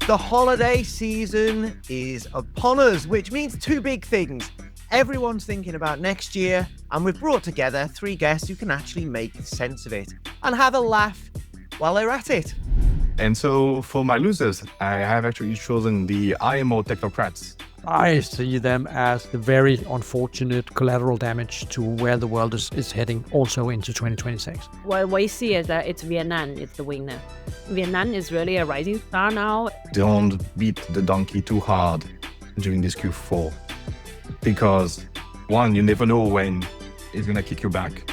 The holiday season is upon us, which means two big things. Everyone's thinking about next year, and we've brought together three guests who can actually make sense of it and have a laugh while they're at it. And so for my losers, I have actually chosen the IMO technocrats. I see them as the very unfortunate collateral damage to where the world is heading also into 2026. What we see is that it's Vietnam is the winner. Vietnam is really a rising star now. Don't beat the donkey too hard during this Q4 because one, you never know when it's going to kick you back.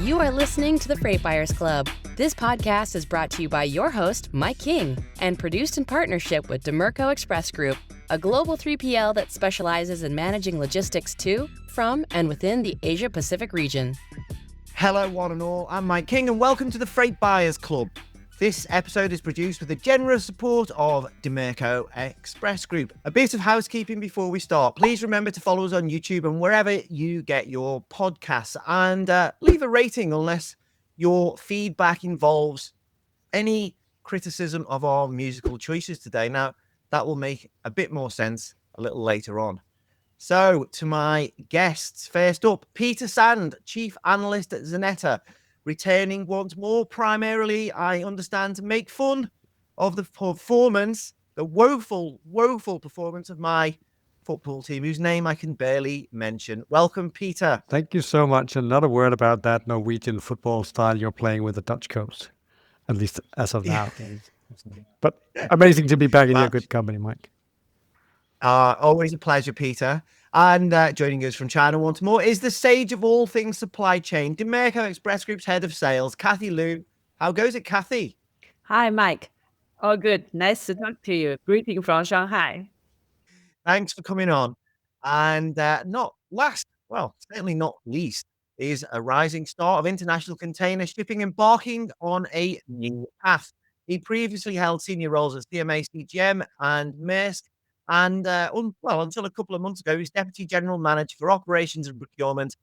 You are listening to the Freight Buyers Club. This podcast is brought to you by your host, Mike King, and produced in partnership with Dimerco Express Group, a global 3PL that specializes in managing logistics to, from, and within the Asia-Pacific region. Hello, one and all. I'm Mike King, and welcome to the Freight Buyers Club. This episode is produced with the generous support of Dimerco Express Group. A bit of housekeeping before we start. Please remember to follow us on YouTube and wherever you get your podcasts, and leave a rating unless your feedback involves any criticism of our musical choices today. Now, that will make a bit more sense a little later on. So, to my guests, first up, Peter Sand, Chief Analyst at Xeneta, returning once more, primarily, I understand, to make fun of the performance, the woeful performance of my football team, whose name I can barely mention. Welcome, Peter. Thank you so much. Another word about that Norwegian football style you're playing with the Dutch coast, at least as of now. But amazing to be back in your good company, Mike. Always a pleasure, Peter. And joining us from China once more is the sage of all things supply chain, Dimerco Express Group's head of sales, Kathy Liu. How goes it, Kathy? Hi, Mike. All good. Nice to talk to you. Greeting from Shanghai. Thanks for coming on. And certainly not least, is a rising star of international container shipping embarking on a new path. He previously held senior roles at CMA, CGM, and Maersk. And until a couple of months ago, he was Deputy General Manager for Operations and Procurement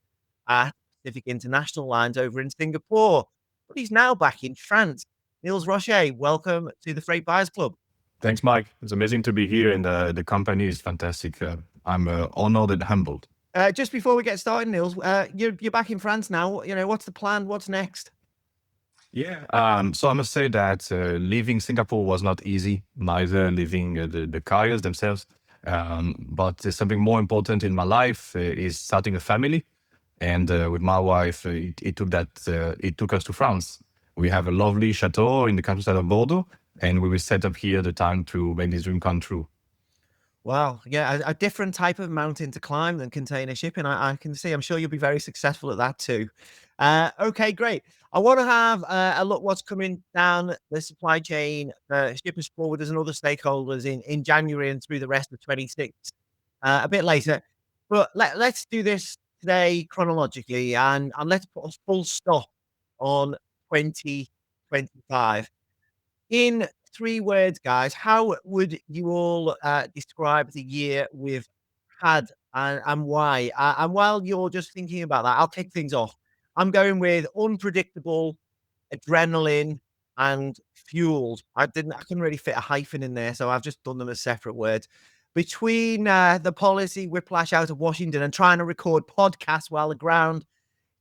at Pacific International Lines over in Singapore. But he's now back in France. Nils Roche, welcome to the Freight Buyers Club. Thanks, Mike. It's amazing to be here, and the company is fantastic. I'm honored and humbled. Just before we get started, Nils, you're back in France now. You know, what's the plan? What's next? Yeah. So I must say that leaving Singapore was not easy, neither leaving the carriers themselves. But there's something more important in my life is starting a family. And with my wife, it took us to France. We have a lovely chateau in the countryside of Bordeaux, and we will set up here the time to make this dream come true. Wow. Yeah, a different type of mountain to climb than container shipping. I can see. I'm sure you'll be very successful at that too. Okay, great. I want to have a look what's coming down the supply chain, shippers, forwarders, and other stakeholders in January and through the rest of 26 a bit later. But let's do this today chronologically, and let's put a full stop on 2025. In 3 words, guys, how would you all describe the year we've had and why? And while you're just thinking about that, I'll kick things off. I'm going with unpredictable, adrenaline, and fueled. I couldn't really fit a hyphen in there, so I've just done them as separate words. Between the policy whiplash out of Washington and trying to record podcasts while the ground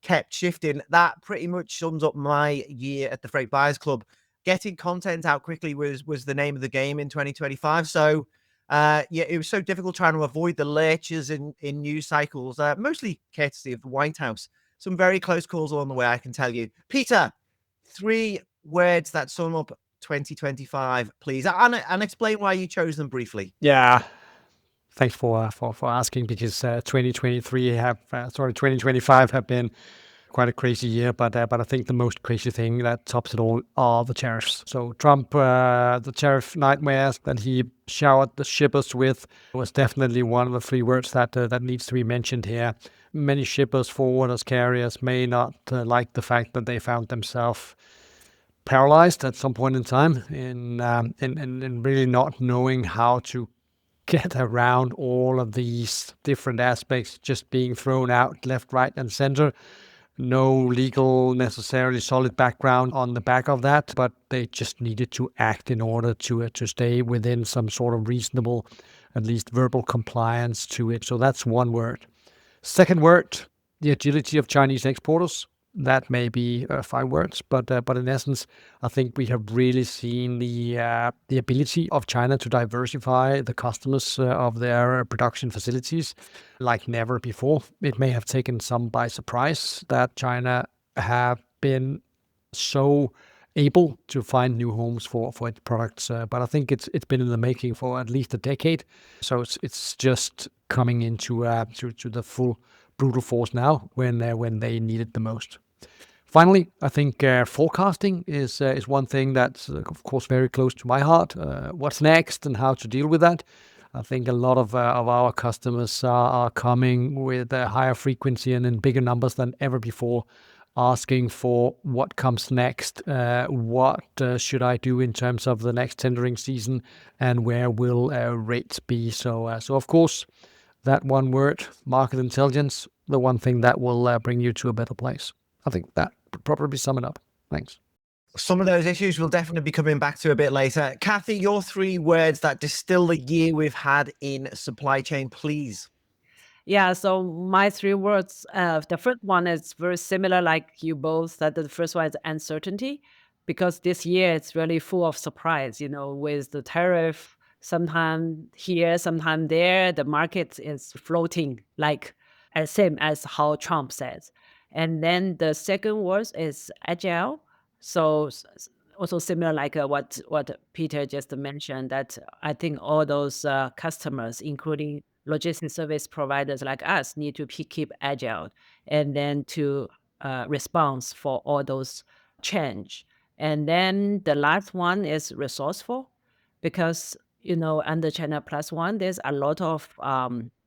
kept shifting, that pretty much sums up my year at the Freight Buyers Club. Getting content out quickly was the name of the game in 2025. So, it was so difficult trying to avoid the lurches in news cycles, mostly courtesy of the White House. Some very close calls along the way, I can tell you. Peter, 3 words that sum up 2025, please, and explain why you chose them briefly. Yeah. Thanks for asking, because 2025 have been quite a crazy year, but I think the most crazy thing that tops it all are the tariffs. So Trump, the tariff nightmares that he showered the shippers with was definitely one of the 3 words that needs to be mentioned here. Many shippers, forwarders, carriers may not like the fact that they found themselves paralyzed at some point in time in really not knowing how to get around all of these different aspects just being thrown out left, right, and center. no legal necessarily solid background on the back of that, but they just needed to act in order to stay within some sort of reasonable, at least verbal compliance to it. So that's one word. Second word, the agility of Chinese exporters. That may be 5 words, but in essence, I think we have really seen the ability of China to diversify the customers of their production facilities like never before. It may have taken some by surprise that China have been so able to find new homes for its products, but I think it's been in the making for at least a decade. So it's just coming into to the full brutal force now when they need it the most. Finally, I think forecasting is one thing that's of course very close to my heart. What's next and how to deal with that? I think a lot of our customers are coming with a higher frequency and in bigger numbers than ever before, asking for what comes next, what should I do in terms of the next tendering season, and where will rates be. So of course, that one word, market intelligence, the one thing that will bring you to a better place. I think that would probably sum it up. Thanks. Some of those issues we'll definitely be coming back to a bit later. Kathy, your 3 words that distill the year we've had in supply chain, please. Yeah, so my 3 words, the first one is very similar like you both, that the first one is uncertainty, because this year it's really full of surprise, with the tariff, sometime here, sometime there, the market is floating like same as how Trump says. And then the second word is agile. So also similar like what Peter just mentioned, that I think all those customers, including logistics service providers like us, need to keep agile and then to response for all those change. And then the last one is resourceful, because under China+1, there's a lot of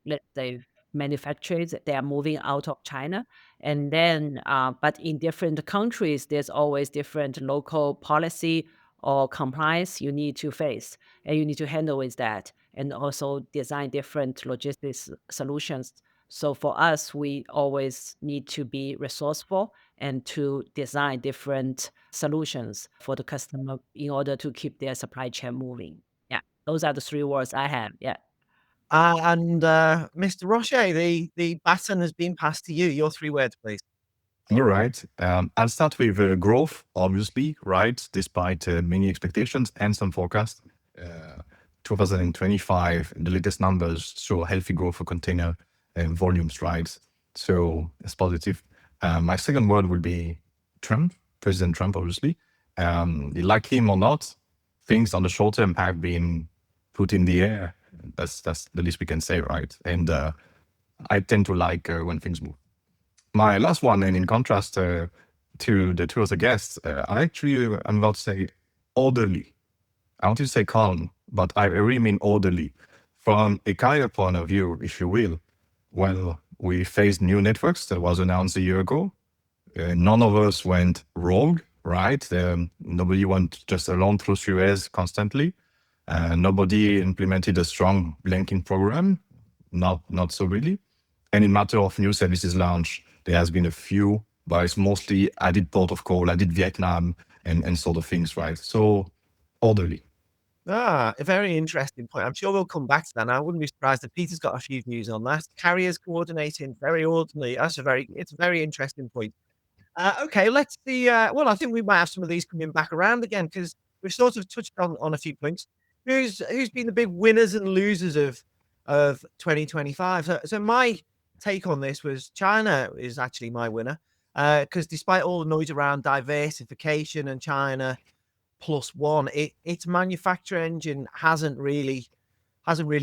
let's say manufacturers, they are moving out of China, and then but in different countries there's always different local policy or compliance you need to face, and you need to handle with that, and also design different logistics solutions. So for us, we always need to be resourceful and to design different solutions for the customer in order to keep their supply chain moving. Yeah, those are the 3 words I have. Yeah. And Mr. Roche, the baton has been passed to you. Your 3 words, please. All right. I'll start with growth, obviously, right? Despite many expectations and some forecasts. 2025, the latest numbers show healthy growth for container volumes, right? So it's positive. My second word would be Trump, President Trump, obviously. You like him or not, things on the short term have been put in the air. That's the least we can say, right? And I tend to like when things move. My last one, and in contrast to the 2 other guests, I'm about to say orderly. I want to say calm, but I really mean orderly. From a carrier point of view, if you will, well, we faced new networks that was announced a year ago. None of us went rogue, right? Nobody went just along through Suez constantly. Nobody implemented a strong blanking program, not so really. And in matter of new services launch, there has been a few, but it's mostly added port of call, added Vietnam, and sort of things, right? So orderly. A very interesting point. I'm sure we'll come back to that. And I wouldn't be surprised if Peter's got a few views on that. Carriers coordinating very orderly. It's a very interesting point. Okay, let's see. Well, I think we might have some of these coming back around again, because we've sort of touched on a few points. Who's been the big winners and losers of 2025? So my take on this was China is actually my winner, because despite all the noise around diversification and China+1, its manufacture engine hasn't really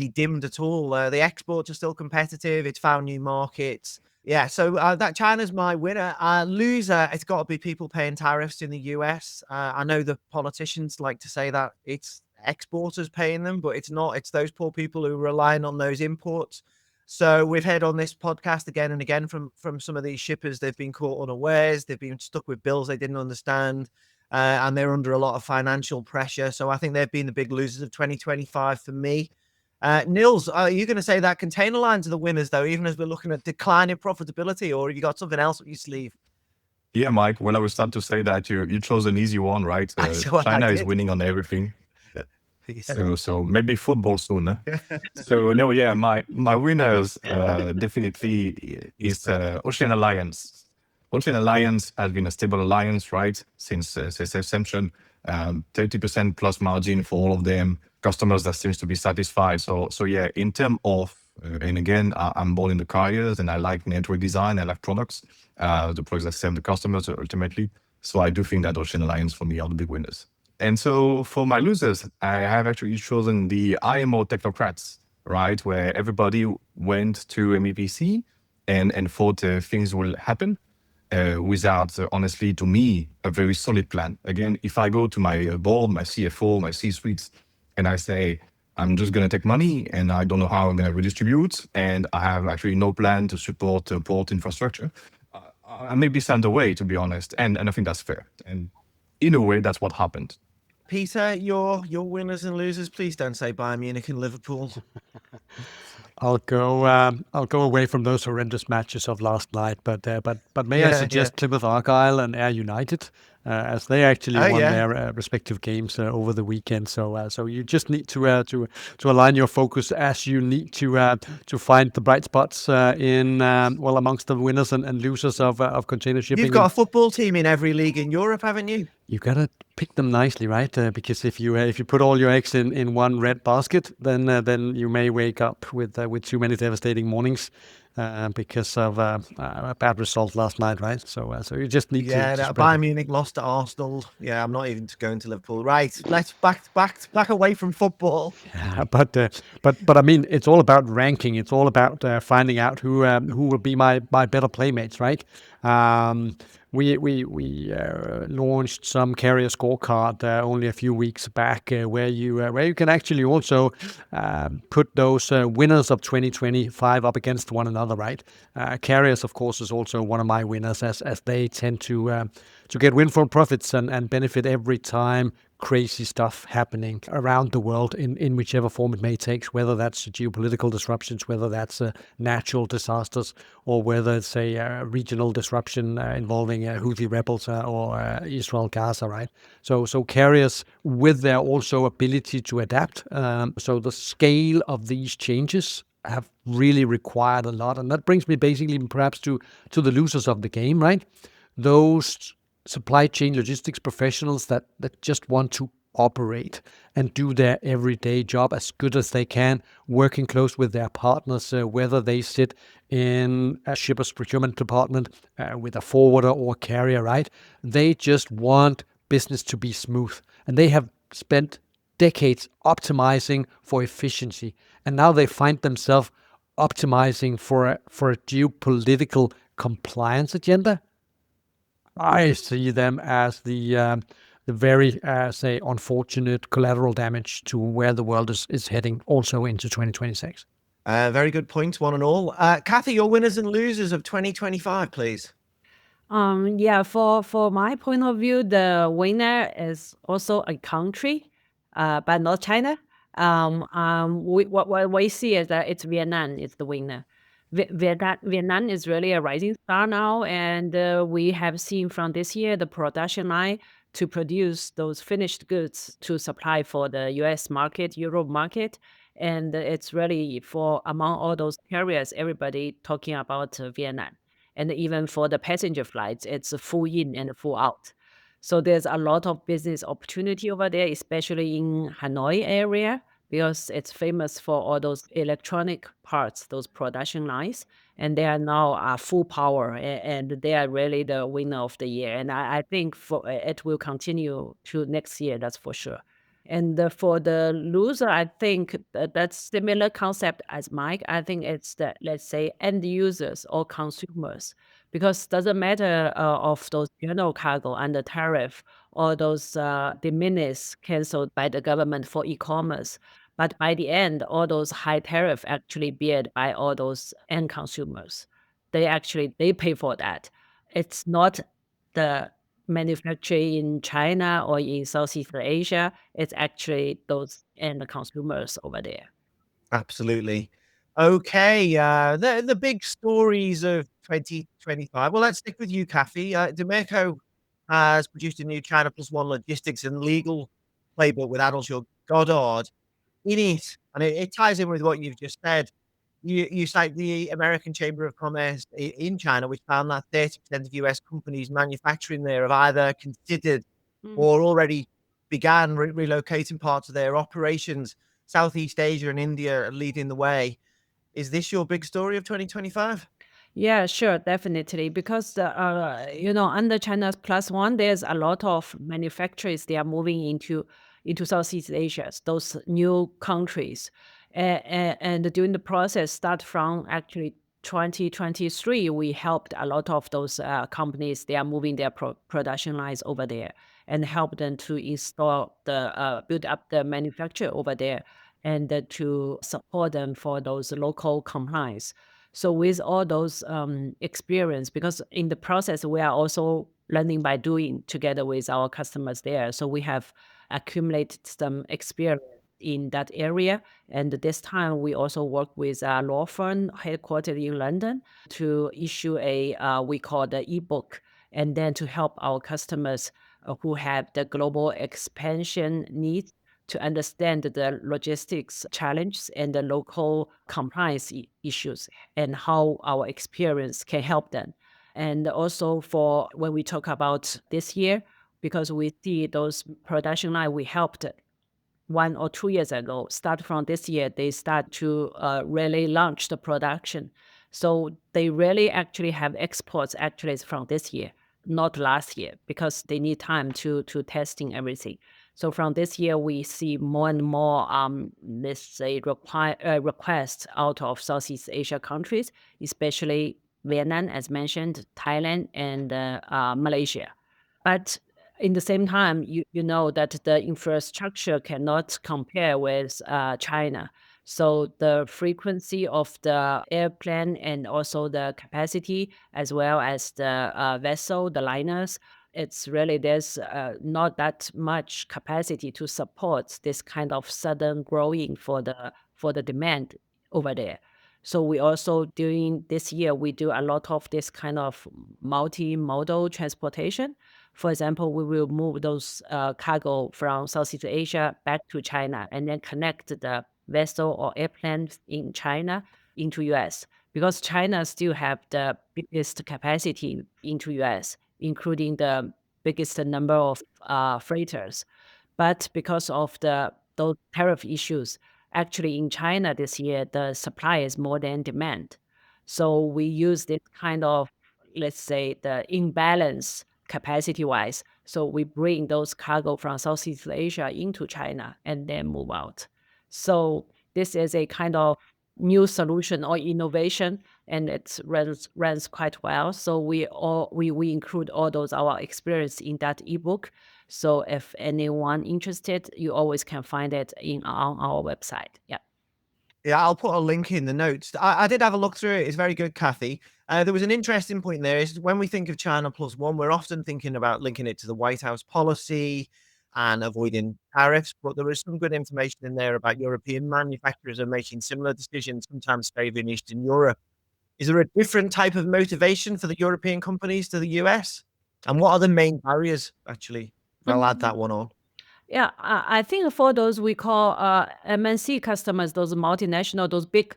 dimmed at all. The exports are still competitive. It's found new markets. Yeah, so that China's my winner. Loser, it's got to be people paying tariffs in the US. I know the politicians like to say that it's exporters paying them, but it's not. It's those poor people who are relying on those imports. So we've heard on this podcast again and again from some of these shippers, they've been caught unawares. They've been stuck with bills they didn't understand, and they're under a lot of financial pressure. So I think they've been the big losers of 2025 for me. Nils, are you going to say that container lines are the winners, though, even as we're looking at declining profitability, or have you got something else up your sleeve? Yeah, Mike. Well, I will start to say that you chose an easy one, right? That's what I China is did. winning on everything. Yeah. So maybe football soon. Huh? So no, yeah, my winners definitely is Ocean Alliance. Ocean Alliance has been a stable alliance, right, since its inception. 30% plus margin for all of them. Customers that seems to be satisfied. So yeah, in terms of and again, I'm born in the carriers and I like network design. I like products, the products that serve the customers ultimately. So I do think that Ocean Alliance for me are the big winners. And so for my losers, I have actually chosen the IMO technocrats, right? Where everybody went to MEPC and thought things will happen without, honestly, to me, a very solid plan. Again, if I go to my board, my CFO, my C-suites, and I say, I'm just going to take money and I don't know how I'm going to redistribute, and I have actually no plan to support port infrastructure, I may be sent away, to be honest. And I think that's fair. And in a way, that's what happened. Peter, your winners and losers. Please don't say Bayern Munich and Liverpool. I'll go away from those horrendous matches of last night, but may I Yeah, suggest Plymouth Argyle and Air United, as they actually Oh, won yeah. their respective games over the weekend. So you just need to align your focus as you need to find the bright spots in well, amongst the winners and losers of container shipping. You've got a football team in every league in Europe, haven't you? You gotta pick them nicely, right? Because if you put all your eggs in one red basket, then you may wake up with too many devastating mornings because of a bad result last night, right? So you just need to spread Bayern it. Munich lost to Arsenal. Yeah, I'm not even going to Liverpool. Right, let's back away from football. But I mean, it's all about ranking. It's all about finding out who will be my better playmates, right? We launched some carrier scorecard only a few weeks back, where you can actually also put those winners of 2025 up against one another, right? Carriers, of course, is also one of my winners, as they tend to get windfall profits and benefit every time crazy stuff happening around the world in whichever form it may take, whether that's geopolitical disruptions, whether that's natural disasters, or whether it's a regional disruption involving Houthi rebels or Israel, Gaza, right? So carriers with their also ability to adapt. So the scale of these changes have really required a lot. And that brings me basically perhaps to the losers of the game, right? Those supply chain logistics professionals that just want to operate and do their everyday job as good as they can, working close with their partners, whether they sit in a shipper's procurement department with a forwarder or carrier, right? They just want business to be smooth. And they have spent decades optimizing for efficiency. And now they find themselves optimizing for a geopolitical compliance agenda. I see them as the very, say, unfortunate collateral damage to where the world is heading also into 2026. Very good points, one and all. Kathy, your winners and losers of 2025, please. Yeah, for my point of view, the winner is also a country, but not China. What we see is that it's Vietnam is the winner. Vietnam is really a rising star now, and we have seen from this year the production line to produce those finished goods to supply for the US market, Europe market. And it's really for among all those carriers, everybody talking about Vietnam. And even for the passenger flights, it's a full in and a full out. So there's a lot of business opportunity over there, especially in Hanoi area, because it's famous for all those electronic parts, those production lines. And they are now full power, and they are really the winner of the year. And I think it will continue to next year, that's for sure. And for the loser, I think that's similar concept as Mike. I think it's the, let's say, end users or consumers, because doesn't matter of those general cargo under tariff or those de minimis canceled by the government for e-commerce. But by the end, all those high tariff actually beared by all those end consumers. They pay for that. It's not the manufacture in China or in Southeast Asia, it's actually those end consumers over there. Absolutely. Okay, the big stories of 2025. Well, let's stick with you, Kathy. Dimerco has produced a new China+1 logistics and legal playbook with Adolfo Goddard in it, and it ties in with what you've just said. You cite the American Chamber of Commerce in China, which found that 30% of US companies manufacturing there have either considered or already began relocating parts of their operations. Southeast Asia and India are leading the way. Is this your big story of 2025? Yeah, sure, definitely. Because under China+1, there's a lot of manufacturers they are moving into Southeast Asia, those new countries, and during the process, start from actually 2023, we helped a lot of those companies. They are moving their production lines over there and help them to install build up the manufacture over there and to support them for those local compliance. So with all those experience, because in the process, we are also learning by doing together with our customers there. So we have accumulated some experience in that area. And this time we also work with a law firm headquartered in London to issue we call the ebook, and then to help our customers who have the global expansion needs to understand the logistics challenges and the local compliance issues and how our experience can help them. And also for when we talk about this year, because we see those production line we helped 1 or 2 years ago, start from this year, they start to really launch the production. So they really actually have exports actually from this year, not last year, because they need time to testing everything. So from this year, we see more and more, let's say, requests out of Southeast Asia countries, especially Vietnam, as mentioned, Thailand, and Malaysia. But in the same time, you know that the infrastructure cannot compare with China. So the frequency of the airplane and also the capacity, as well as the vessel, the liners, it's really there's not that much capacity to support this kind of sudden growing for the demand over there. So we also during this year we do a lot of this kind of multimodal transportation. For example, we will move those cargo from Southeast Asia back to China and then connect the vessel or airplane in China into US, because China still have the biggest capacity into US, including the biggest number of freighters. But because of those tariff issues, actually in China this year, the supply is more than demand. So we use this kind of, let's say, the imbalance capacity-wise. So we bring those cargo from Southeast Asia into China and then move out. So this is a kind of new solution or innovation, and it runs quite well. So we include all those our experience in that ebook. So if anyone interested, you always can find it on our website. Yeah. Yeah, I'll put a link in the notes. I did have a look through it. It's very good, Kathy. There was an interesting point there. Is when we think of China+1, we're often thinking about linking it to the White House policy and avoiding tariffs. But there was some good information in there about European manufacturers are making similar decisions, sometimes favoring Eastern Europe. Is there a different type of motivation for the European companies to the US? And what are the main barriers, actually? I'll add that one on. Yeah, I think for those we call MNC customers, those multinational, those big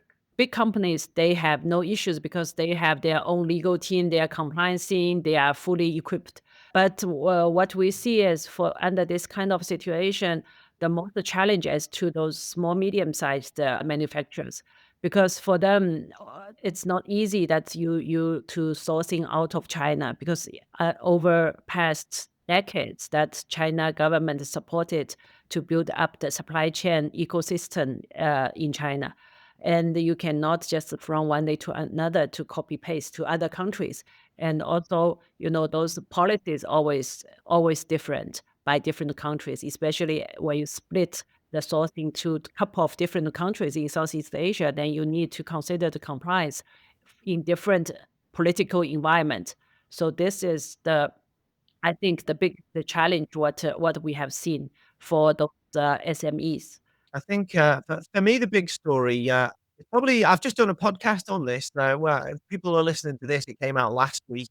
companies, they have no issues because they have their own legal team, their compliance team, they are fully equipped. But what we see is for under this kind of situation, the most challenge is to those small, medium-sized manufacturers, because for them it's not easy that you to sourcing out of China, because over past decades that China government supported to build up the supply chain ecosystem in China. And you cannot just from one day to another to copy paste to other countries. And also, those policies always different by different countries, especially when you split the sourcing to a couple of different countries in Southeast Asia, then you need to consider the compliance in different political environment. So this is I think the challenge what we have seen for those SMEs. I think for me, the big story, Probably, I've just done a podcast on this now. Well, if people are listening to this, it came out last week.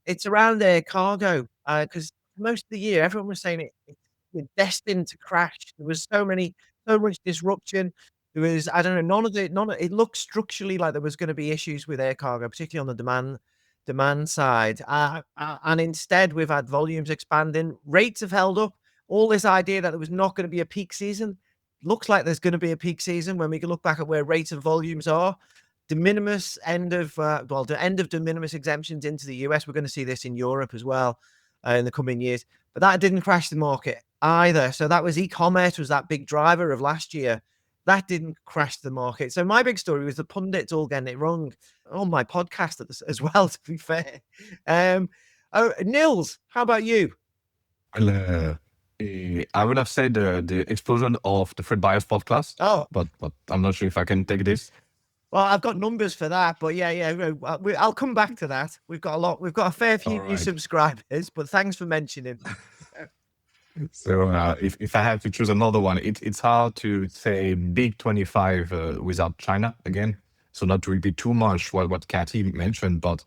It's around air cargo, because most of the year, everyone was saying it's destined to crash. There was so much disruption. There was, I don't know, it looked structurally like there was gonna be issues with air cargo, particularly on the demand side. And instead, we've had volumes expanding. Rates have held up. All this idea that there was not gonna be a peak season, looks like there's gonna be a peak season when we can look back at where rates and volumes are. De minimis end of, the end of de minimis exemptions into the US. We're gonna see this in Europe as well, in the coming years. But that didn't crash the market either. So that was e-commerce was that big driver of last year. That didn't crash the market. So my big story was the pundits all getting it wrong on my podcast as well, to be fair. Nils, how about you? Well, I would have said the explosion of the freight buyers podcast. Oh, but I'm not sure if I can take this. well, I've got numbers for that, but yeah, I'll come back to that. We've got a fair few new subscribers, but thanks for mentioning. So if I have to choose another one, it's hard to say big 25 without China again. So not to repeat too much what Cathy mentioned, but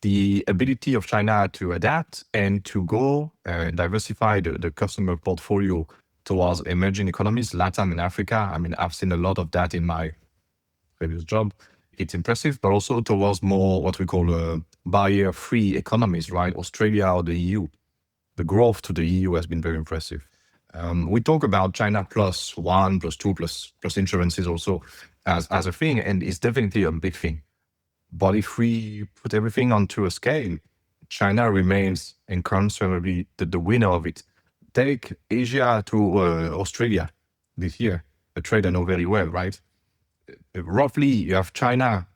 the ability of China to adapt and to go diversify the customer portfolio towards emerging economies, Latin and Africa. I mean, I've seen a lot of that in my previous job. It's impressive, but also towards more what we call barrier-free economies, right? Australia or the EU. The growth to the EU has been very impressive. We talk about China +1, +2, plus insurances also as a thing, and it's definitely a big thing. But if we put everything onto a scale, China remains inconsolably the winner of it. Take Asia to Australia this year, a trade I know very well, right? Roughly, you have China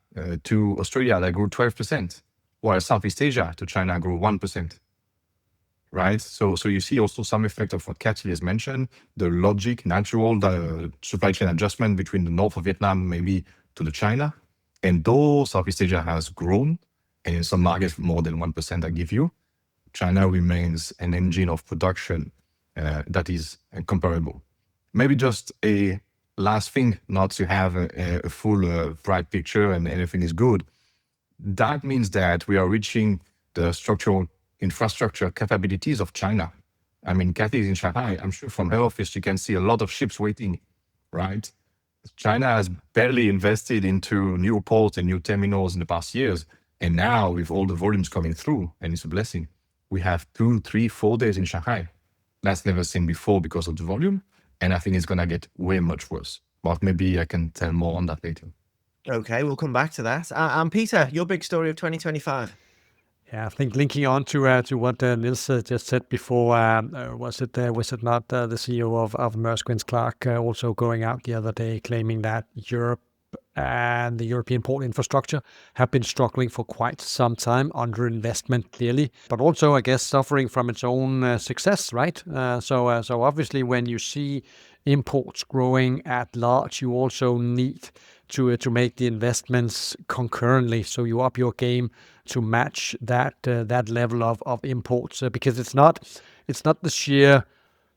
to Australia that grew 12%, while Southeast Asia to China grew 1%. Right? So you see also some effect of what Cathy has mentioned, the logic, natural, the supply chain adjustment between the north of Vietnam, maybe to the China. And though Southeast Asia has grown, and in some markets more than 1% I give you, China remains an engine of production that is comparable. Maybe just a last thing, not to have a full bright picture and everything is good. That means that we are reaching the structural infrastructure capabilities of China. I mean, Cathy is in Shanghai. I'm sure from her office, you can see a lot of ships waiting, right? China has barely invested into new ports and new terminals in the past years. And now with all the volumes coming through, and it's a blessing, we have 2, 3, 4 days in Shanghai. That's never seen before because of the volume. And I think it's going to get way much worse. But maybe I can tell more on that later. Okay, we'll come back to that. And Peter, your big story of 2025. Yeah, I think linking on to what Nils just said before, was it not the CEO of Maersk, Vince Clark, also going out the other day claiming that Europe and the European port infrastructure have been struggling for quite some time, underinvestment clearly, but also, I guess, suffering from its own success, right? So obviously, when you see imports growing at large, you also need to make the investments concurrently. So you up your game to match that level of imports, because it's not the sheer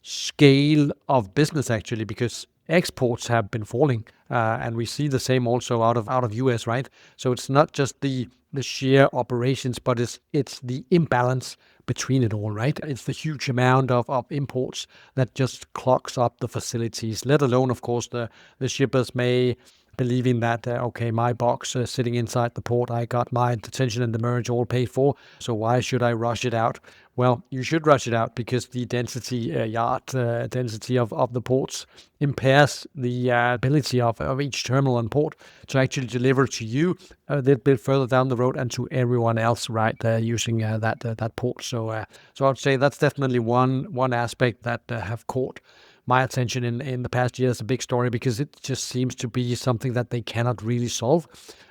scale of business actually, because exports have been falling, and we see the same also out of US, right? So it's not just the sheer operations, but it's the imbalance between it all, right? It's the huge amount of imports that just clogs up the facilities, let alone, of course, the shippers may believing that, okay, my box sitting inside the port, I got my detention and demurrage all paid for, so why should I rush it out? Well, you should rush it out because the density, density of the ports impairs the ability of each terminal and port to actually deliver to you a little bit further down the road and to everyone else, right, using that port. So I would say that's definitely one aspect that have caught my attention in the past year as a big story, because it just seems to be something that they cannot really solve.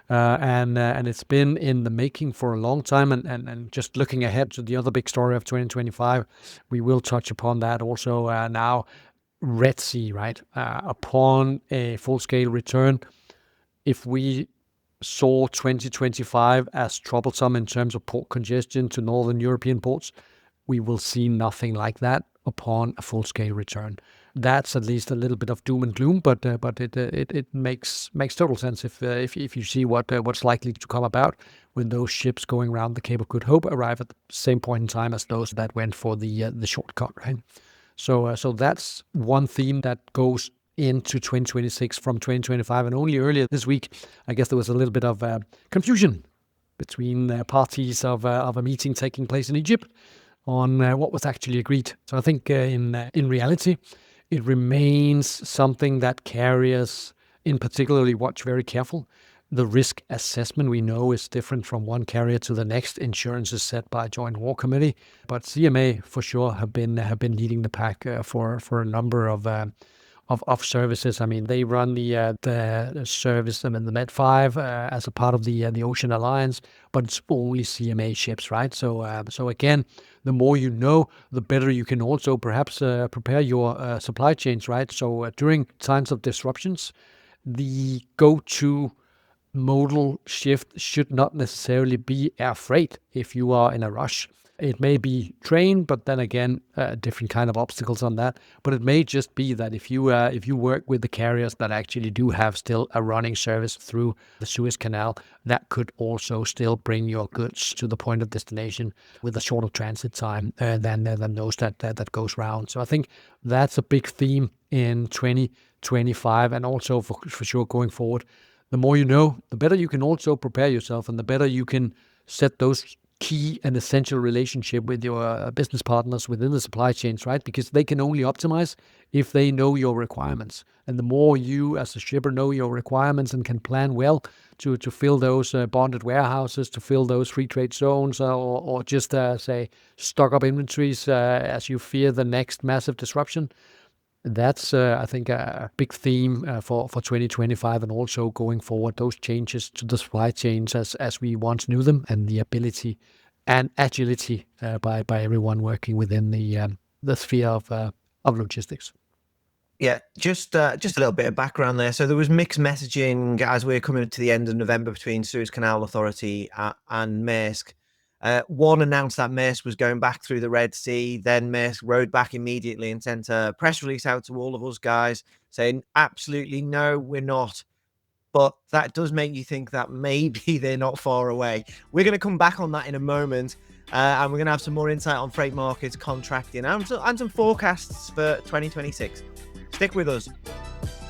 And it's been in the making for a long time. And just looking ahead to the other big story of 2025, we will touch upon that also now. Red Sea, right? Upon a full-scale return, if we saw 2025 as troublesome in terms of port congestion to northern European ports, we will see nothing like that upon a full-scale return. that's at least a little bit of doom and gloom, but it makes total sense if you see what's likely to come about when those ships going around the Cape of Good Hope arrive at the same point in time as those that went for the shortcut, right? So that's one theme that goes into 2026 from 2025. And only earlier this week, I guess there was a little bit of confusion between parties of a meeting taking place in Egypt on what was actually agreed. So I think in reality, it remains something that carriers in particularly watch very careful. The risk assessment we know is different from one carrier to the next. Insurance is set by a joint war committee, but CMA for sure have been leading the pack for a number of services. I mean, they run the service, the Med 5 as a part of the Ocean Alliance, but it's only CMA ships, right? So again, the more you know, the better you can also perhaps prepare your supply chains, right? So during times of disruptions, the go-to modal shift should not necessarily be air freight if you are in a rush. It may be train, but then again, different kind of obstacles on that. But it may just be that if you work with the carriers that actually do have still a running service through the Suez Canal, that could also still bring your goods to the point of destination with a shorter transit time than those that goes round. So I think that's a big theme in 2025 and also for sure going forward. The more you know, the better you can also prepare yourself, and the better you can set those key and essential relationship with your business partners within the supply chains, right? Because they can only optimize if they know your requirements. And the more you as a shipper know your requirements and can plan well to fill those bonded warehouses, to fill those free trade zones, or just say stock up inventories as you fear the next massive disruption. That's, I think, a big theme for 2025 and also going forward, those changes to the supply chains as we once knew them, and the ability and agility by everyone working within the sphere of logistics. Yeah, just a little bit of background there. So there was mixed messaging as we're coming to the end of November between Suez Canal Authority and Maersk. One announced that Maersk was going back through the Red Sea. Then Maersk rode back immediately and sent a press release out to all of us guys saying, absolutely no, we're not. But that does make you think that maybe they're not far away. We're going to come back on that in a moment. And we're going to have some more insight on freight markets, contracting, and some forecasts for 2026. Stick with us.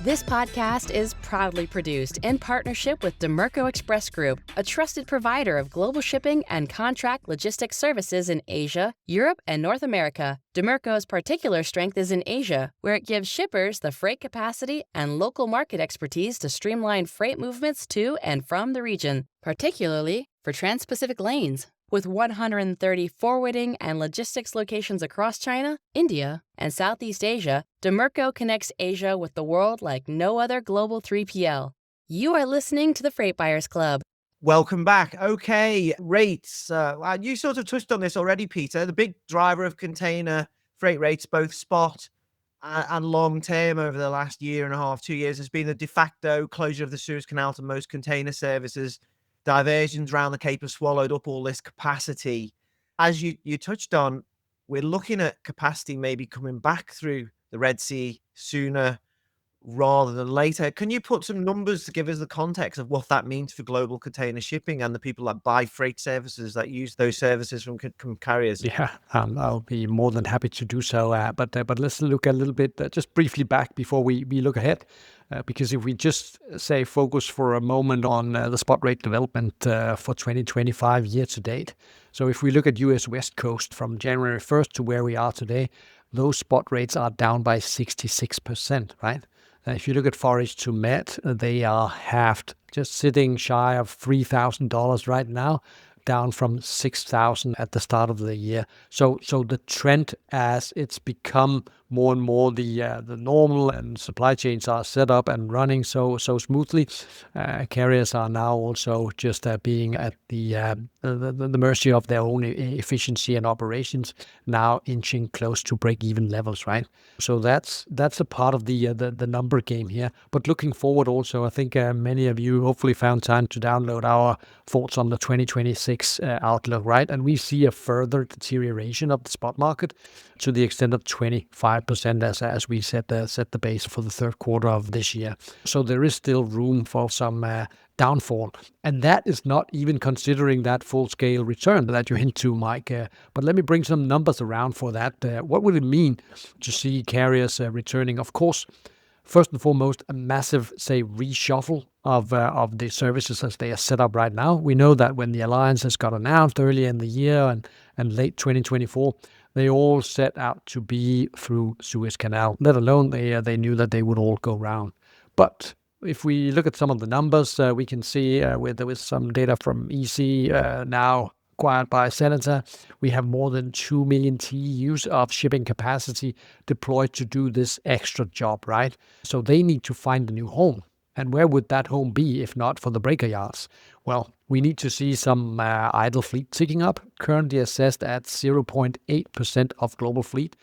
This podcast is proudly produced in partnership with Dimerco Express Group, a trusted provider of global shipping and contract logistics services in Asia, Europe, and North America. Dimerco's particular strength is in Asia, where it gives shippers the freight capacity and local market expertise to streamline freight movements to and from the region, particularly for trans-Pacific lanes. With 130 forwarding and logistics locations across China, India, and Southeast Asia, Dimerco connects Asia with the world like no other global 3PL. You are listening to the Freight Buyers Club. Welcome back. Okay, rates. You sort of touched on this already, Peter. The big driver of container freight rates, both spot and long term over the last year and a half, 2 years, has been the de facto closure of the Suez Canal to most container services. Diversions around the Cape have swallowed up all this capacity. As you touched on, we're looking at capacity maybe coming back through the Red Sea sooner rather than later. Can you put some numbers to give us the context of what that means for global container shipping and the people that buy freight services that use those services from carriers? Yeah, I'll be more than happy to do so. But let's look a little bit just briefly back before we look ahead. Because if we just say focus for a moment on the spot rate development for 2025 year to date. So if we look at US West Coast from January 1st to where we are today, those spot rates are down by 66%, right? If you look at forage to Met, they are halved, just sitting shy of $3,000 right now, down from 6,000 at the start of the year. So the trend, as it's become more and more the normal and supply chains are set up and running so smoothly, carriers are now also just being at the mercy of their own efficiency and operations, now inching close to break-even levels, right? So that's a part of the number game here. But looking forward also, I think many of you hopefully found time to download our thoughts on the 2026 2026 outlook, right? And we see a further deterioration of the spot market to the extent of 25% as we set the base for the third quarter of this year. So there is still room for some downfall. And that is not even considering that full-scale return that you hint to, Mike. But let me bring some numbers around for that. What would it mean to see carriers returning? Of course, first and foremost, a massive, say, reshuffle of the services as they are set up right now. We know that when the alliances got announced earlier in the year and late 2024, they all set out to be through Suez Canal, let alone they knew that they would all go round. But if we look at some of the numbers, we can see with some data from EC now acquired by Xeneta, we have more than 2 million TEUs of shipping capacity deployed to do this extra job, right? So they need to find a new home. And where would that home be if not for the breaker yards? Well, we need to see some idle fleet ticking up, currently assessed at 0.8% of global fleet.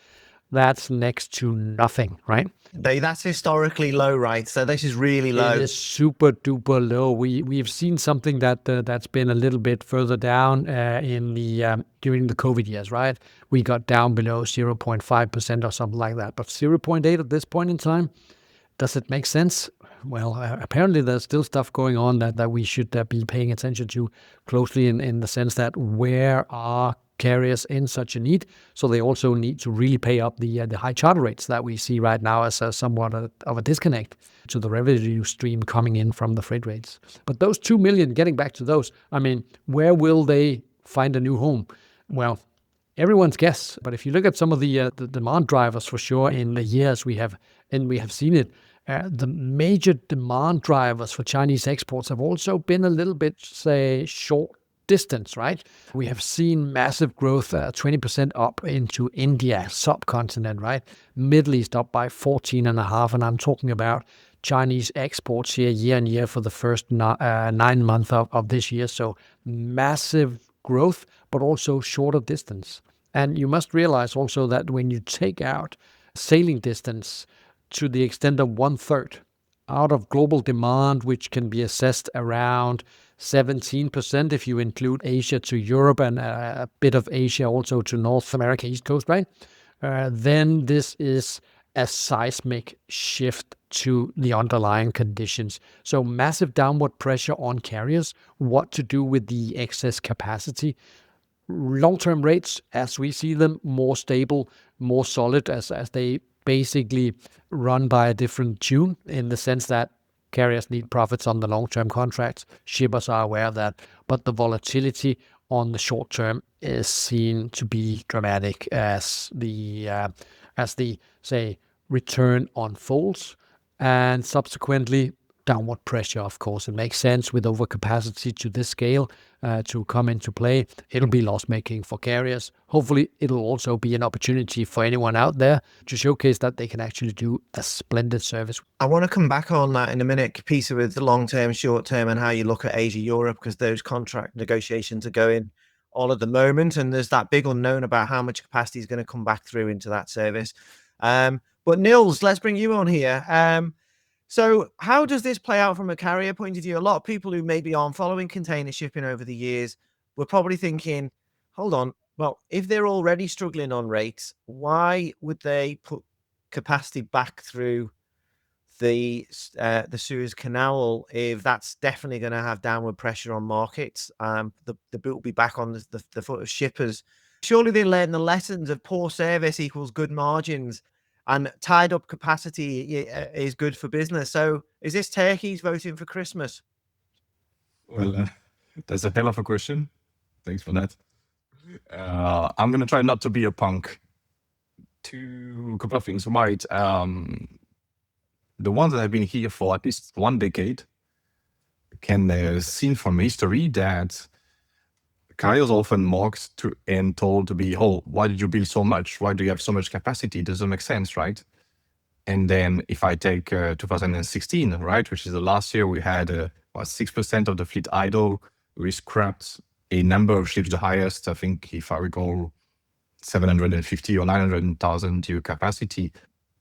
That's next to nothing, right? That's historically low, right? So this is really low. It is super duper low. We've seen something that's been a little bit further down in the during the COVID years, right? We got down below 0.5% or something like that. But 0.8 at this point in time, does it make sense? Well, apparently there's still stuff going on that we should be paying attention to closely in the sense that where are carriers in such a need? So they also need to really pay up the high charter rates that we see right now as somewhat of a disconnect to the revenue stream coming in from the freight rates. But those 2 million, getting back to those, I mean, where will they find a new home? Well, everyone's guess. But if you look at some of the demand drivers for sure in the years we have seen it, the major demand drivers for Chinese exports have also been a little bit, say, short distance, right? We have seen massive growth, 20% up into India, subcontinent, right? Middle East up by 14.5%, and I'm talking about Chinese exports here year on year for the first 9 months of this year. So massive growth, but also shorter distance. And you must realize also that when you take out sailing distance to the extent of 1/3 out of global demand, which can be assessed around 17% if you include Asia to Europe and a bit of Asia also to North America, East Coast, right? Then this is a seismic shift to the underlying conditions. So massive downward pressure on carriers, what to do with the excess capacity. Long-term rates, as we see them, more stable, more solid as they basically run by a different tune in the sense that carriers need profits on the long-term contracts. Shippers are aware of that. But the volatility on the short term is seen to be dramatic as the say, return unfolds. And subsequently, downward pressure, of course. It makes sense with overcapacity to this scale to come into play. It'll be loss-making for carriers. Hopefully, it'll also be an opportunity for anyone out there to showcase that they can actually do a splendid service. I want to come back on that in a minute, Peter, with the long-term, short-term, and how you look at Asia-Europe, because those contract negotiations are going on at the moment, and there's that big unknown about how much capacity is going to come back through into that service. But Nils, let's bring you on here. So how does this play out from a carrier point of view? A lot of people who maybe aren't following container shipping over the years were probably thinking, hold on, well, if they're already struggling on rates, why would they put capacity back through the Suez Canal if that's definitely going to have downward pressure on markets? The boot will be back on the foot of shippers. Surely they learn the lessons of poor service equals good margins, and tied up capacity is good for business. So is this turkeys voting for Christmas? Well, that's a hell of a question. Thanks for that. I'm going to try not to be a punk. A couple of things. Right. The ones that have been here for at least 1 decade can see from history that carriers often mocked and told to be, oh, why did you build so much? Why do you have so much capacity? It doesn't make sense, right? And then if I take 2016, right, which is the last year, we had 6% of the fleet idle. We scrapped a number of ships, the highest, I think, if I recall, 750 or 900,000 TEU capacity.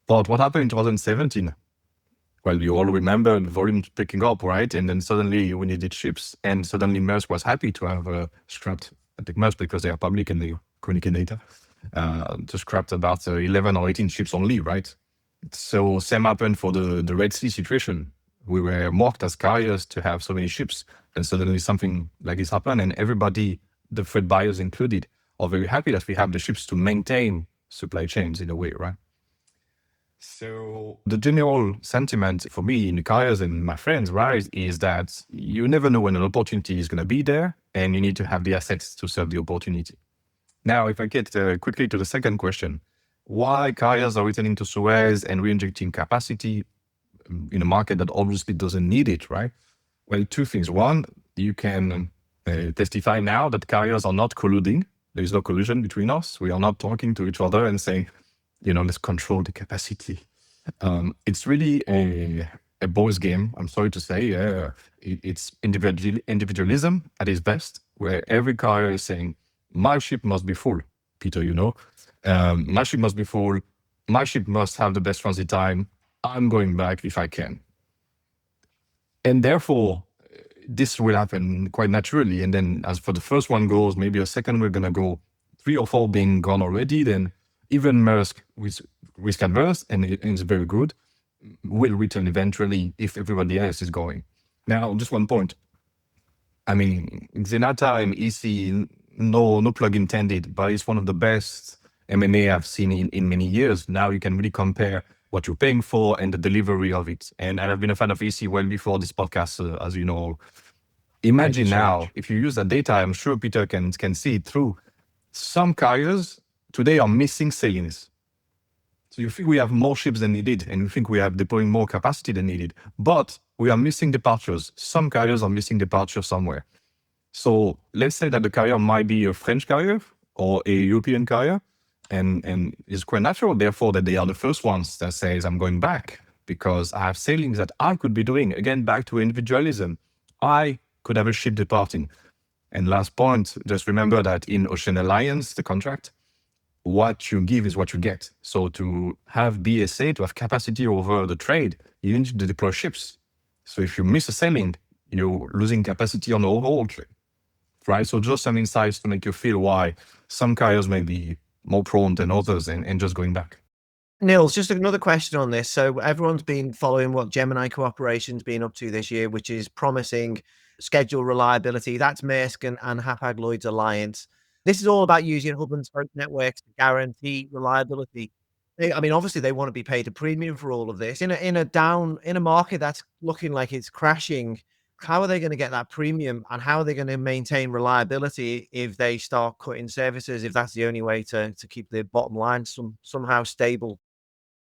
But what happened in 2017? Well, you all remember the volume picking up, right? And then suddenly we needed ships, and suddenly Maersk was happy to have scrapped, I think Maersk, because they are public and they communicate data, to scrapped about 11 or 18 ships only, right? So same happened for the Red Sea situation. We were mocked as carriers to have so many ships, and suddenly something like this happened, and everybody, the freight buyers included, are very happy that we have the ships to maintain supply chains in a way, right? So the general sentiment for me in the carriers and my friends, right, is that you never know when an opportunity is going to be there, and you need to have the assets to serve the opportunity. Now, if I get quickly to the second question, why carriers are returning to Suez and reinjecting capacity in a market that obviously doesn't need it, right? Well, two things. One, you can testify now that carriers are not colluding. There is no collusion between us. We are not talking to each other and saying, let's control the capacity. It's really a boys' game, I'm sorry to say. It's individualism at its best, where every carrier is saying, my ship must be full, Peter, my ship must be full. My ship must have the best transit time. I'm going back if I can. And therefore, this will happen quite naturally. And then as for the first one goes, maybe a second we're going to go, 3 or 4 being gone already, then even Maersk, with risk adverse, and it's very good, will return eventually if everybody else is going. Now, just one point. I mean, Xeneta and EC, no plug intended, but it's one of the best M&A I've seen in many years. Now you can really compare what you're paying for and the delivery of it. And I've been a fan of EC well before this podcast, as you know. Imagine now, if you use that data, I'm sure Peter can see it through. Some carriers today are missing sailings. So you think we have more ships than needed, and you think we are deploying more capacity than needed, but we are missing departures. Some carriers are missing departures somewhere. So let's say that the carrier might be a French carrier or a European carrier, and it's quite natural, therefore, that they are the first ones that says, I'm going back because I have sailings that I could be doing. Again, back to individualism. I could have a ship departing. And last point, just remember that in Ocean Alliance, the contract, what you give is what you get. So to have BSA, to have capacity over the trade, you need to deploy ships. So if you miss a sailing, you're losing capacity on the overall trade, right? So just some insights to make you feel why some carriers may be more prone than others and just going back. Nils, just another question on this. So everyone's been following what Gemini Cooperation's been up to this year, which is promising schedule reliability. That's Maersk and Hapag-Lloyd's alliance. This is all about using hub and spoke networks to guarantee reliability. I mean, obviously they want to be paid a premium for all of this. In a market that's looking like it's crashing, how are they going to get that premium, and how are they going to maintain reliability if they start cutting services, if that's the only way to keep the bottom line somehow stable?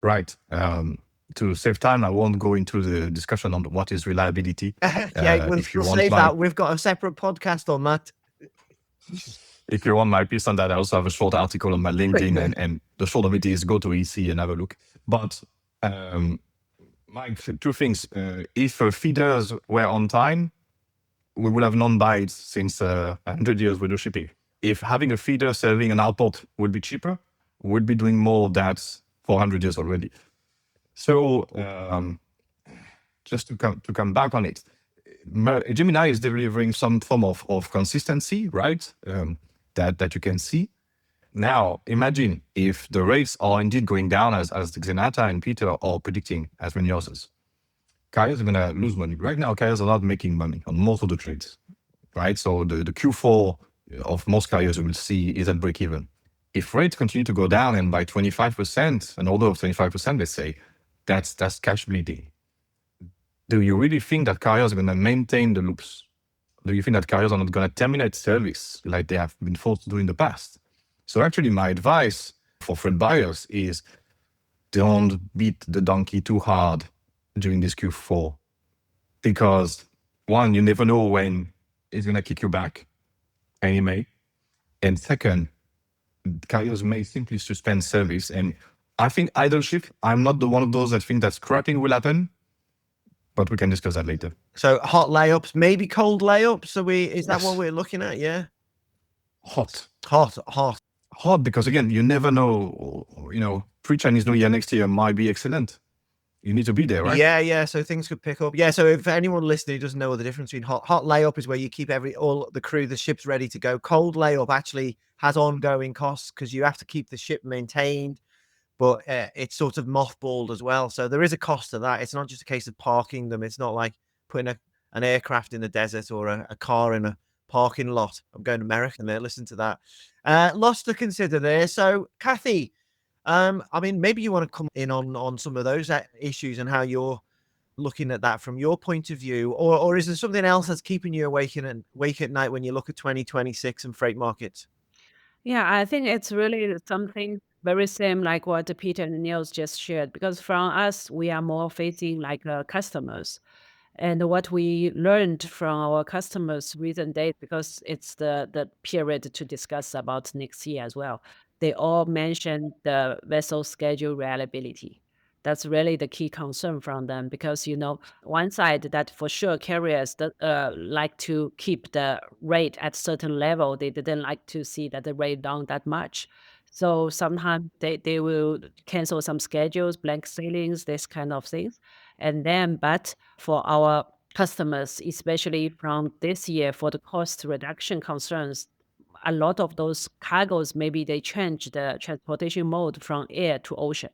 Right. To save time, I won't go into the discussion on what is reliability. Yeah, we'll save that. We've got a separate podcast on that. If you want my piece on that, I also have a short article on my LinkedIn, and the short of it is go to EC and have a look. But Mike, 2 things. If feeders were on time, we would have known by it since 100 years with the shipping. If having a feeder serving an output would be cheaper, we'd be doing more of that for 100 years already. So just to come back on it, Gemini is delivering some form of consistency, right? That you can see. Now, imagine if the rates are indeed going down as Xeneta and Peter are predicting, as many others. Carriers are going to lose money. Right now, carriers are not making money on most of the trades, right? So the Q4 of most carriers you will see is at break even. If rates continue to go down and by 25%, an order of 25%, let's say, that's cash bleeding. Do you really think that carriers are going to maintain the loops? Do you think that carriers are not going to terminate service like they have been forced to do in the past? So actually, my advice for freight buyers is don't beat the donkey too hard during this Q4. Because one, you never know when it's going to kick you back, and it may. And second, carriers may simply suspend service. And I think idle-ship, I'm not the one of those that think that scrapping will happen, but we can discuss that later. So hot layups, maybe cold layups. So is that Yes. what we're looking at? Yeah. Hot, because again, you never know, pre-Chinese New Year next year might be excellent. You need to be there, right? Yeah. So things could pick up. Yeah. So if anyone listening doesn't know the difference between hot layup is where you keep all the crew, the ship's ready to go. Cold layup actually has ongoing costs because you have to keep the ship maintained, but it's sort of mothballed as well. So there is a cost to that. It's not just a case of parking them. It's not like putting an aircraft in the desert or a car in a parking lot. I'm going American there. Listen to that. Lots to consider there. So Kathy, I mean, maybe you want to come in on some of those issues and how you're looking at that from your point of view, or is there something else that's keeping you awake at night when you look at 2026 and freight markets? Yeah, I think it's really something very same like what Peter and Niels just shared, because from us, we are more facing like customers. And what we learned from our customers recent days, because it's the period to discuss about next year as well, they all mentioned the vessel schedule reliability. That's really the key concern from them because, one side that for sure carriers that like to keep the rate at certain level. They didn't like to see that the rate down that much. So sometimes they will cancel some schedules, blank sailings, this kind of things. And then, but for our customers, especially from this year, for the cost reduction concerns, a lot of those cargoes, maybe they change the transportation mode from air to ocean.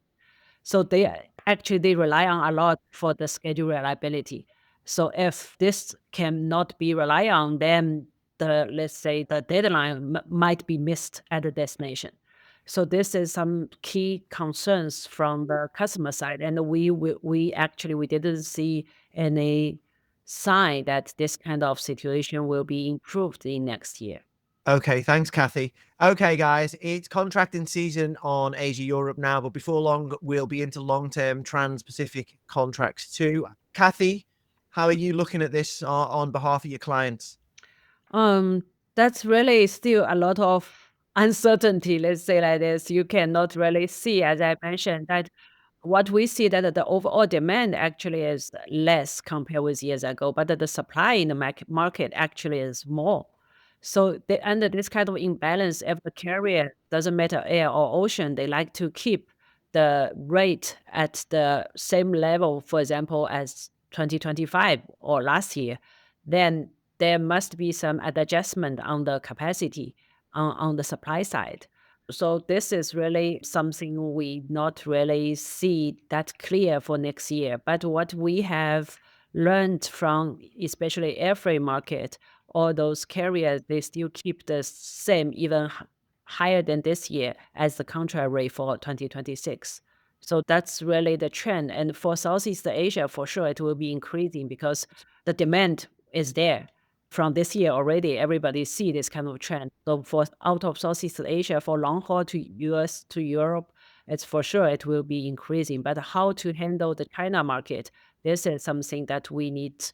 So they rely on a lot for the schedule reliability. So if this cannot be relied on, then let's say the deadline might be missed at the destination. So this is some key concerns from the customer side, and we actually didn't see any sign that this kind of situation will be improved in next year. Okay, thanks, Kathy. Okay, guys, it's contracting season on Asia Europe now, but before long, we'll be into long-term trans-Pacific contracts too. Kathy, how are you looking at this on behalf of your clients? That's really still a lot of uncertainty, let's say like this. You cannot really see, as I mentioned, that what we see that the overall demand actually is less compared with years ago, but that the supply in the market actually is more. So under this kind of imbalance, if the carrier doesn't matter air or ocean, they like to keep the rate at the same level, for example, as 2025 or last year, then there must be some adjustment on the capacity on the supply side. So this is really something we not really see that clear for next year. But what we have learned from especially air freight market, all those carriers, they still keep the same, even higher than this year as the contract rate for 2026. So that's really the trend. And for Southeast Asia, for sure, it will be increasing because the demand is there. From this year already, everybody see this kind of trend. So for out of Southeast Asia, for long haul to US to Europe, it's for sure it will be increasing. But how to handle the China market, this is something that we need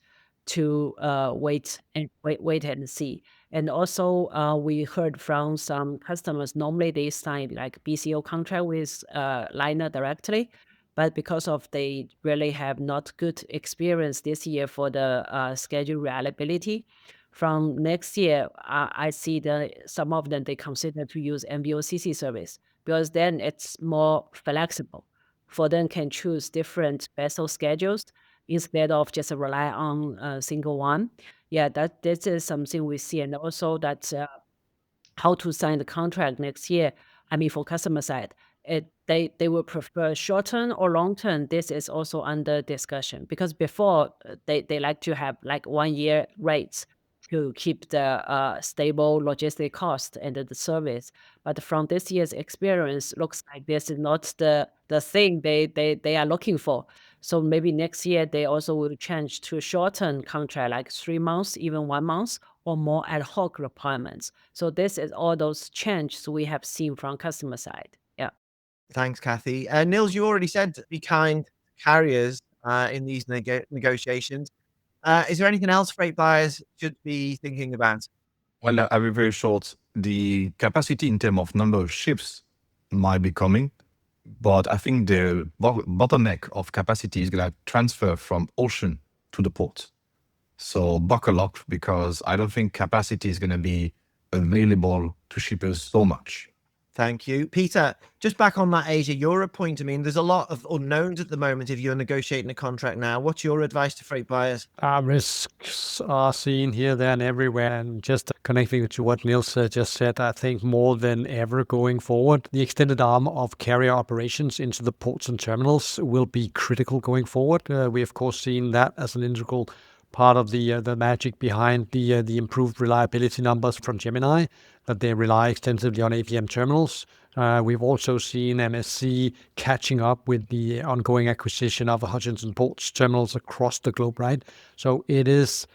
to wait and see. And also, we heard from some customers, normally they sign like BCO contract with liner directly, but because of they really have not good experience this year for the schedule reliability. From next year, I see that some of them, they consider to use MVOCC service because then it's more flexible. For them can choose different vessel schedules instead of just rely on a single one. Yeah, this is something we see. And also that how to sign the contract next year. I mean, for customer side, they will prefer short term or long term. This is also under discussion because before they like to have like 1 year rates to keep the stable logistic cost and the service. But from this year's experience, looks like this is not the thing they are looking for. So maybe next year they also will change to short-term contract, like 3 months, even 1 month, or more ad hoc requirements. So this is all those changes we have seen from customer side. Yeah. Thanks, Kathy. Nils, you already said be kind to carriers in these negotiations. Is there anything else freight buyers should be thinking about? Well, I'll be very short. The capacity in terms of number of ships might be coming, but I think the bottleneck of capacity is going to transfer from ocean to the port. So buckle up because I don't think capacity is going to be available to shippers so much. Thank you. Peter, just back on that Asia-Europe point, I mean, there's a lot of unknowns at the moment if you're negotiating a contract now. What's your advice to freight buyers? Risks are seen here, there, and everywhere. And just connecting to what Nils just said, I think more than ever going forward, the extended arm of carrier operations into the ports and terminals will be critical going forward. We, of course, seen that as an integral part of the magic behind the improved reliability numbers from Gemini, that they rely extensively on APM terminals. We've also seen MSC catching up with the ongoing acquisition of Hutchinson Ports terminals across the globe, right? So it is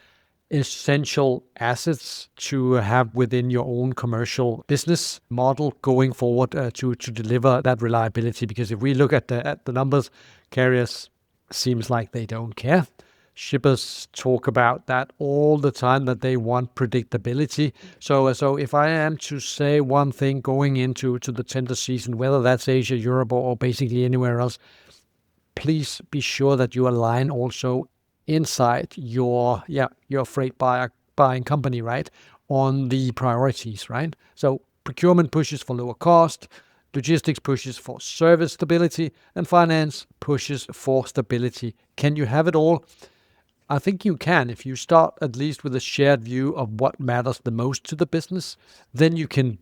essential assets to have within your own commercial business model going forward to deliver that reliability. Because if we look at the numbers, carriers seems like they don't care. Shippers talk about that all the time, that they want predictability. So if I am to say one thing going into the tender season, whether that's Asia, Europe, or basically anywhere else, please be sure that you align also inside your freight buying company, right, on the priorities, right? So procurement pushes for lower cost, logistics pushes for service stability, and finance pushes for stability. Can you have it all? I think you can. If you start at least with a shared view of what matters the most to the business, then you can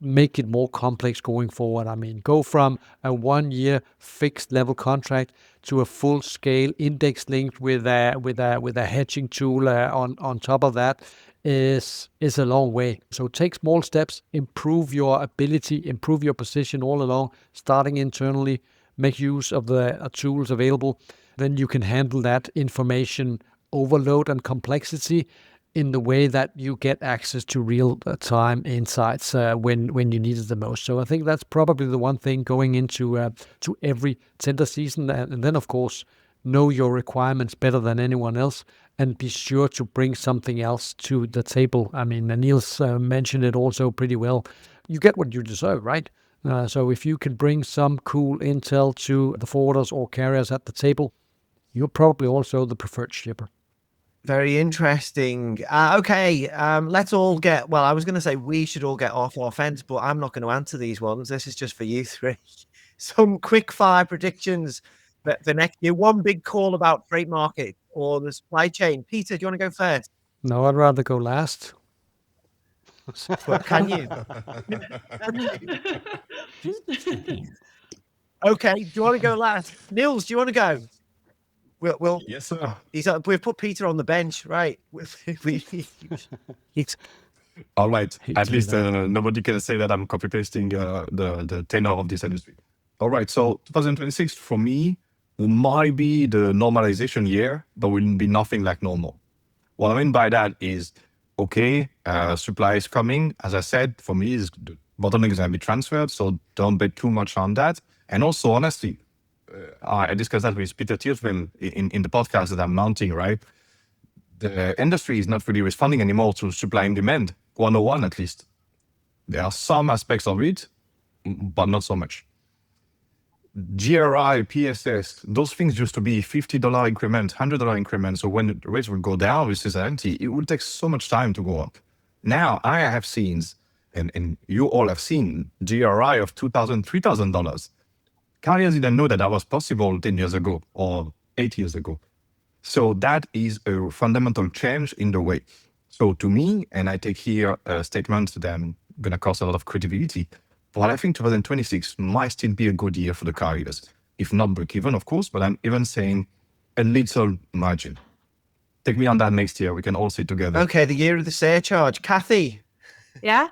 make it more complex going forward. I mean, go from a 1-year fixed level contract to a full scale index linked with a hedging tool on top of that is a long way. So take small steps, improve your ability, improve your position all along, starting internally, make use of the tools available. Then you can handle that information overload and complexity in the way that you get access to real-time insights when you need it the most. So I think that's probably the one thing going into to every tender season. And then, of course, know your requirements better than anyone else and be sure to bring something else to the table. I mean, Nils mentioned it also pretty well. You get what you deserve, right? So if you can bring some cool intel to the forwarders or carriers at the table, you're probably also the preferred shipper. Very interesting. Okay, let's all get, well, I was going to say we should all get off our fence, but I'm not going to answer these ones. This is just for you three. Some quick fire predictions for next year. One big call about freight market or the supply chain. Peter, do you want to go first? No, I'd rather go last. But can you? Okay, do you want to go last? Nils, do you want to go? We'll Yes, sir. We've put Peter on the bench, right? All right. At least nobody can say that I'm copy pasting the tenor of this industry. All right. So 2026 for me might be the normalization year, but will be nothing like normal. What I mean by that is, okay, supply is coming. As I said, for me, the bottleneck is going to be transferred. So don't bet too much on that. And also, honestly, I discussed that with Peter Tierfeld in the podcast that I'm mounting, right? The industry is not really responding anymore to supply and demand, 101 at least. There are some aspects of it, but not so much. GRI, PSS, those things used to be $50 increment, $100 increment. So when the rates will go down with seasonality, it will take so much time to go up. Now I have seen, and you all have seen, GRI of $2,000, $3,000. Carriers didn't know that was possible 10 years ago or 8 years ago. So that is a fundamental change in the way. So to me, and I take here a statement that I'm going to cost a lot of credibility, but I think 2026 might still be a good year for the carriers. If not break even, of course, but I'm even saying a little margin. Take me on that next year. We can all sit together. Okay, the year of the surcharge. Kathy? Yeah.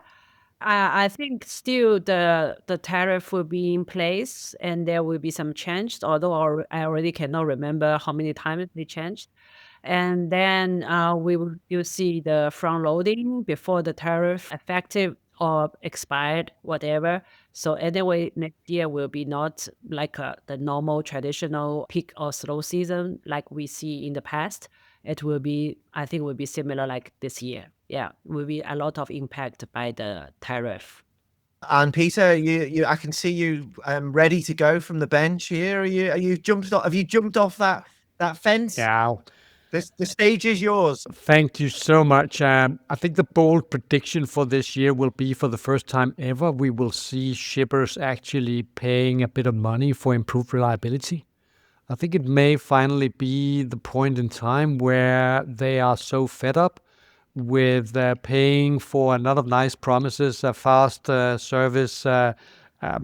I think still the tariff will be in place and there will be some change, although I already cannot remember how many times they changed. And then you'll see the front loading before the tariff effective or expired, whatever. So anyway, next year will be not like the normal traditional peak or slow season like we see in the past. It will be, I think, will be similar like this year. Yeah, will be a lot of impact by the tariff. And Peter, you I can see you ready to go from the bench here. Are you jumped off? Have you jumped off that fence? Yeah, The stage is yours. Thank you so much. I think the bold prediction for this year will be, for the first time ever, we will see shippers actually paying a bit of money for improved reliability. I think it may finally be the point in time where they are so fed up with paying for a lot of nice promises, a fast service,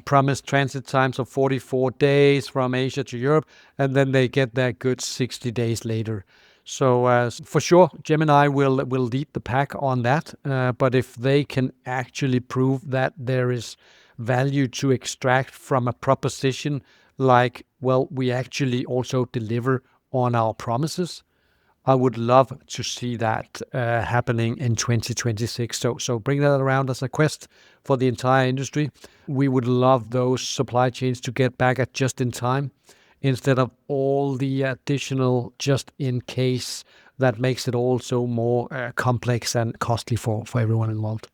promised transit times of 44 days from Asia to Europe, and then they get their goods 60 days later. So for sure, Gemini will lead the pack on that. But if they can actually prove that there is value to extract from a proposition like, well, we actually also deliver on our promises, I would love to see that happening in 2026. So bring that around as a quest for the entire industry. We would love those supply chains to get back at just in time, instead of all the additional just in case that makes it also more complex and costly for everyone involved.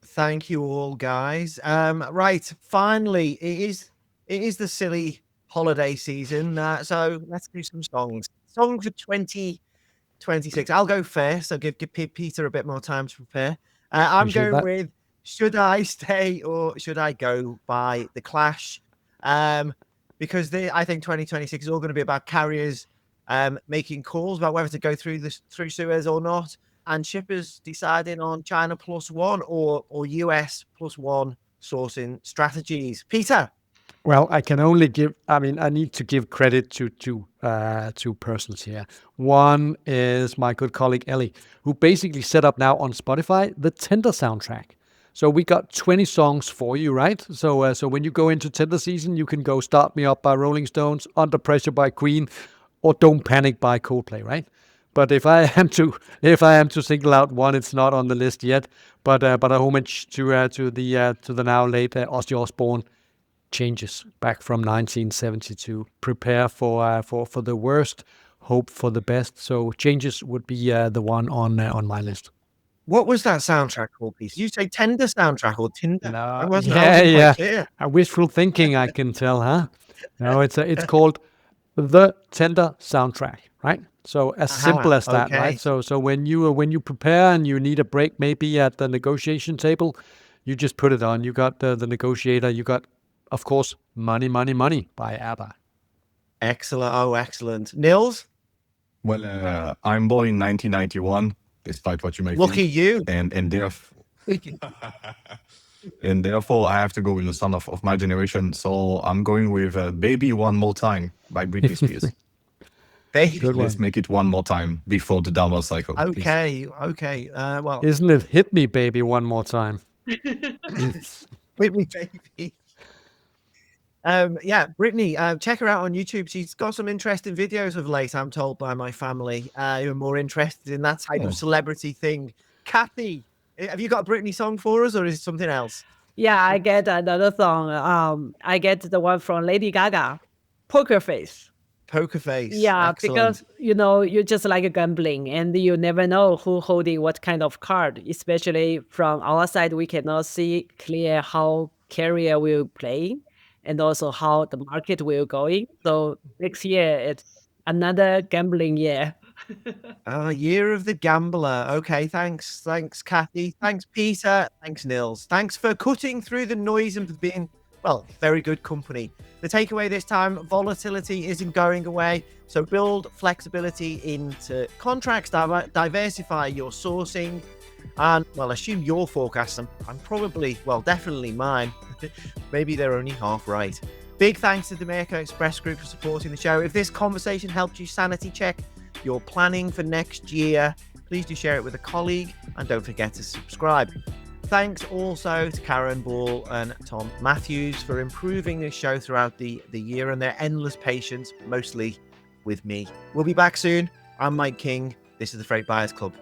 Thank you all, guys. Right, finally, it is the silly holiday season. So let's do some songs. Song for 2026. I'll go first. I'll give Peter a bit more time to prepare. I'm Appreciate going that. with Should I Stay or Should I Go by The Clash. Because I think 2026 is all going to be about carriers making calls about whether to go through Suez or not, and shippers deciding on China+1 or US+1 sourcing strategies. Peter. Well, I can only give. I mean, I need to give credit to two persons here. One is my good colleague Ellie, who basically set up now on Spotify the tender soundtrack. So we got 20 songs for you, right? So when you go into tender season, you can go "Start Me Up" by Rolling Stones, "Under Pressure" by Queen, or "Don't Panic" by Coldplay, right? But if I am to single out one, it's not on the list yet. But a homage to the now late Ozzy Osbourne, "Changes" back from 1972. Prepare for the worst, hope for the best. So "Changes" would be the one on my list. What was that soundtrack called, Peter? Did you say Tender soundtrack or Tinder? No, I wasn't quite clear. Wishful thinking, I can tell, huh? No, it's called the Tender soundtrack, right? So as simple as that, okay. right? So when you prepare and you need a break, maybe at the negotiation table, you just put it on. You got the negotiator. You got, of course, "Money, Money, Money" by ABBA. Excellent. Oh, excellent. Nils? Well, I'm born in 1991, despite what you may think. Lucky you. And therefore, I have to go with the son of my generation. So I'm going with "Baby One More Time" by Britney Spears. Good Let's make it one more time before the downward cycle. Okay. Well, Isn't it "Hit Me, Baby, One More Time"? with me, baby. Yeah, Brittany, check her out on YouTube. She's got some interesting videos of late, I'm told by my family, who are more interested in that type of celebrity thing. Kathy, have you got a Brittany song for us, or is it something else? Yeah, I get another song. I get the one from Lady Gaga, "Poker Face." Poker Face. Yeah, Excellent. because you're just like gambling, and you never know who holding what kind of card. Especially from our side, we cannot see clear how carrier will play, and also how the market will going. So next year it's another gambling year. Year of the Gambler. Okay, thanks, Kathy. Thanks, Peter. Thanks, Nils. Thanks for cutting through the noise and for being, well, very good company. The takeaway this time: volatility isn't going away. So build flexibility into contracts, diversify your sourcing, and, well, assume your forecasts. I'm probably, well, definitely mine. Maybe they're only half right. Big thanks to Dimerco Express Group for supporting the show. If this conversation helped you sanity check your planning for next year, please do share it with a colleague, and don't forget to subscribe. Thanks also to Karen Ball and Tom Matthews for improving this show throughout the year and their endless patience, mostly with me. We'll be back soon. I'm Mike King. This is the Freight Buyers Club.